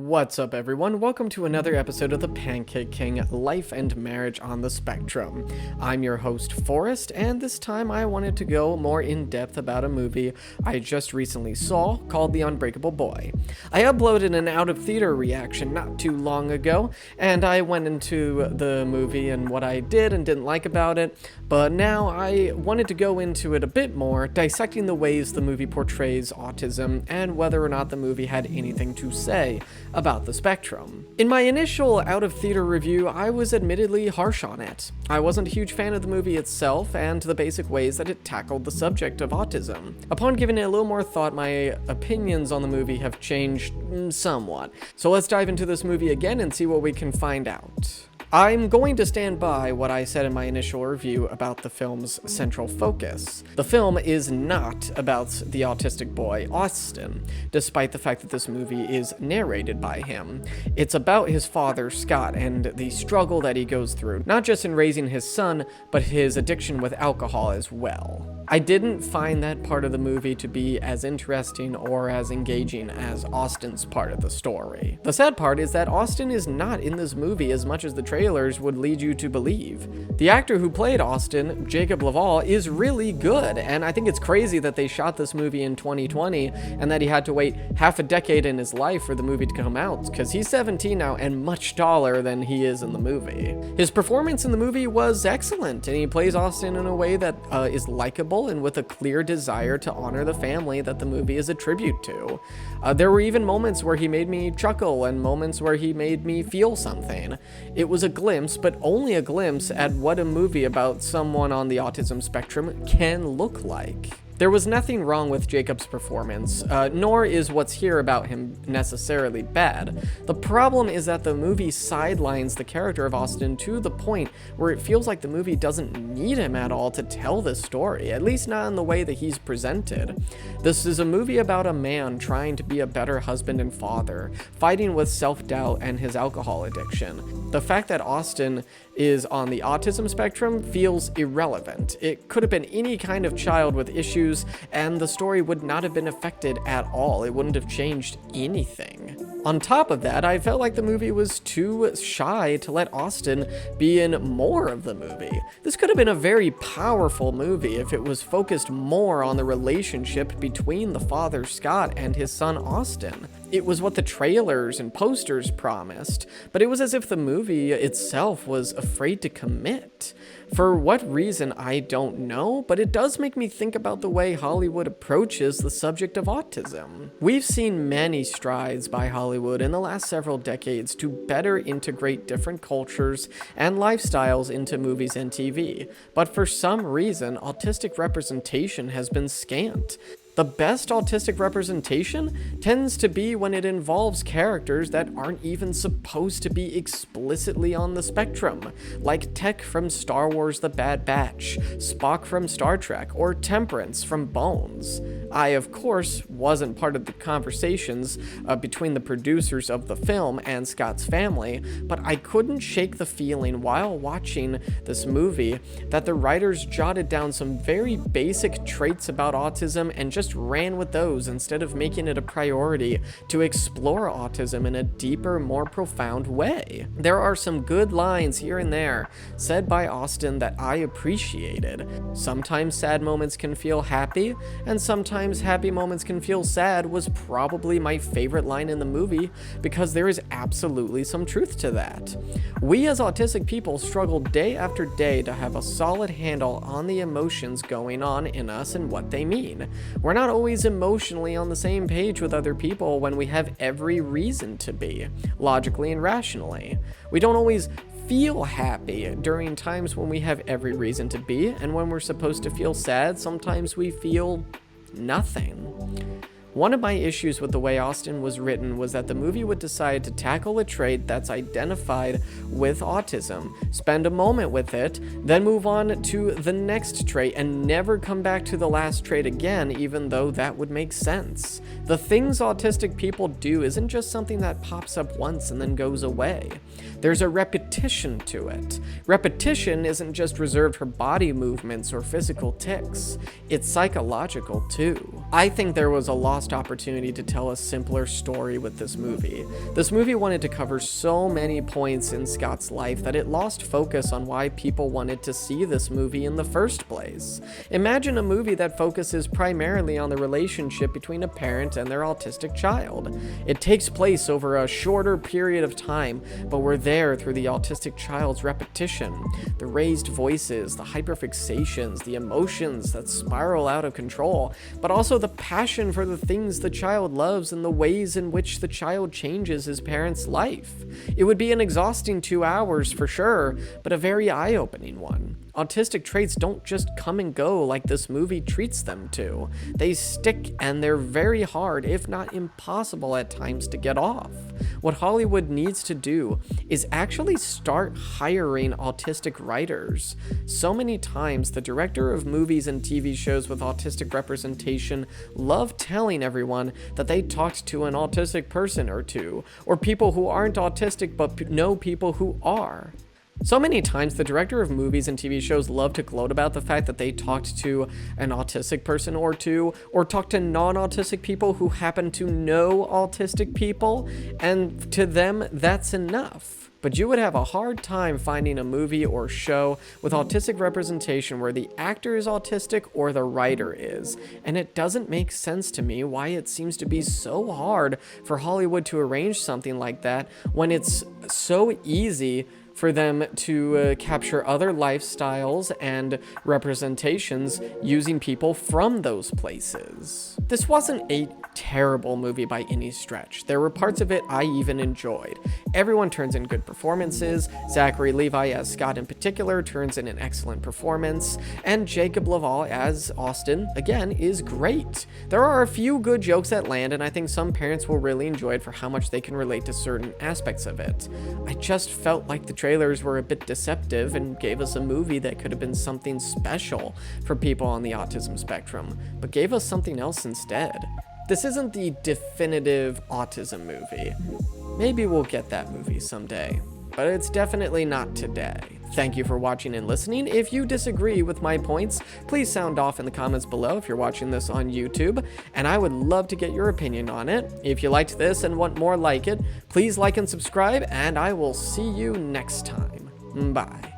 What's up, everyone? Welcome to another episode of the Pancake King Life and Marriage on the Spectrum. I'm your host, Forrest, and this time I wanted to go more in depth about a movie I just recently saw called The Unbreakable Boy. I uploaded an out-of-theater reaction not too long ago, and I went into the movie and what I did and didn't like about it, but now I wanted to go into it a bit more, dissecting the ways the movie portrays autism and whether or not the movie had anything to say about the spectrum. In my initial out-of-theater review, I was admittedly harsh on it. I wasn't a huge fan of the movie itself and the basic ways that it tackled the subject of autism. Upon giving it a little more thought, my opinions on the movie have changed somewhat. So let's dive into this movie again and see what we can find out. I'm going to stand by what I said in my initial review about the film's central focus. The film is not about the autistic boy, Austin, despite the fact that this movie is narrated by him. It's about his father, Scott, and the struggle that he goes through, not just in raising his son, but his addiction with alcohol as well. I didn't find that part of the movie to be as interesting or as engaging as Austin's part of the story. The sad part is that Austin is not in this movie as much as the trailers would lead you to believe. The actor who played Austin, Jacob Laval, is really good, and I think it's crazy that they shot this movie in 2020 and that he had to wait half a decade in his life for the movie to come out, because he's 17 now and much taller than he is in the movie. His performance in the movie was excellent, and he plays Austin in a way that is likable and with a clear desire to honor the family that the movie is a tribute to. There were even moments where he made me chuckle and moments where he made me feel something. It was a glimpse, but only a glimpse, at what a movie about someone on the autism spectrum can look like. There was nothing wrong with Jacob's performance, nor is what's here about him necessarily bad. The problem is that the movie sidelines the character of Austin to the point where it feels like the movie doesn't need him at all to tell this story, at least not in the way that he's presented. This is a movie about a man trying to be a better husband and father, fighting with self-doubt and his alcohol addiction. The fact that Austin is on the autism spectrum feels irrelevant. It could have been any kind of child with issues, and the story would not have been affected at all. It wouldn't have changed anything. On top of that, I felt like the movie was too shy to let Austin be in more of the movie. This could have been a very powerful movie if it was focused more on the relationship between the father, Scott, and his son, Austin. It was what the trailers and posters promised, but it was as if the movie itself was afraid to commit. For what reason, I don't know, but it does make me think about the way Hollywood approaches the subject of autism. We've seen many strides by Hollywood in the last several decades to better integrate different cultures and lifestyles into movies and TV, but for some reason, autistic representation has been scant. The best autistic representation tends to be when it involves characters that aren't even supposed to be explicitly on the spectrum, like Tech from Star Wars: The Bad Batch, Spock from Star Trek, or Temperance from Bones. I, of course, wasn't part of the conversations between the producers of the film and Scott's family, but I couldn't shake the feeling while watching this movie that the writers jotted down some very basic traits about autism and just ran with those instead of making it a priority to explore autism in a deeper, more profound way. There are some good lines here and there said by Austin that I appreciated. Sometimes sad moments can feel happy, and sometimes happy moments can feel sad was probably my favorite line in the movie, because there is absolutely some truth to that. We as autistic people struggle day after day to have a solid handle on the emotions going on in us and what they mean. We're not always emotionally on the same page with other people when we have every reason to be, logically and rationally. We don't always feel happy during times when we have every reason to be, and when we're supposed to feel sad, sometimes we feel nothing. One of my issues with the way Austin was written was that the movie would decide to tackle a trait that's identified with autism, spend a moment with it, then move on to the next trait and never come back to the last trait again, even though that would make sense. The things autistic people do isn't just something that pops up once and then goes away. There's a repetition to it. Repetition isn't just reserved for body movements or physical tics. It's psychological too. I think there was a lost lost opportunity to tell a simpler story with this movie. This movie wanted to cover so many points in Scott's life that it lost focus on why people wanted to see this movie in the first place. Imagine a movie that focuses primarily on the relationship between a parent and their autistic child. It takes place over a shorter period of time, but we're there through the autistic child's repetition, the raised voices, the hyperfixations, the emotions that spiral out of control, but also the passion for the things the child loves and the ways in which the child changes his parent's life. It would be an exhausting 2 hours for sure, but a very eye-opening one. Autistic traits don't just come and go like this movie treats them to. They stick, and they're very hard, if not impossible at times, to get off. What Hollywood needs to do is actually start hiring autistic writers. So many times, the director of movies and TV shows with autistic representation love telling everyone that they talked to an autistic person or two, or people who aren't autistic but know people who are. So many times, the director of movies and TV shows love to gloat about the fact that they talked to an autistic person or two, or talked to non-autistic people who happen to know autistic people, and to them, that's enough. But you would have a hard time finding a movie or show with autistic representation where the actor is autistic or the writer is. And it doesn't make sense to me why it seems to be so hard for Hollywood to arrange something like that when it's so easy for them to capture other lifestyles and representations using people from those places. This wasn't a terrible movie by any stretch. There were parts of it I even enjoyed. Everyone turns in good performances. Zachary Levi as Scott in particular turns in an excellent performance, and Jacob Laval as Austin, again, is great. There are a few good jokes that land, and I think some parents will really enjoy it for how much they can relate to certain aspects of it. I just felt like the trailers were a bit deceptive and gave us a movie that could have been something special for people on the autism spectrum, but gave us something else instead. This isn't the definitive autism movie. Maybe we'll get that movie someday, but it's definitely not today. Thank you for watching and listening. If you disagree with my points, please sound off in the comments below if you're watching this on YouTube, and I would love to get your opinion on it. If you liked this and want more like it, please like and subscribe, and I will see you next time. Bye.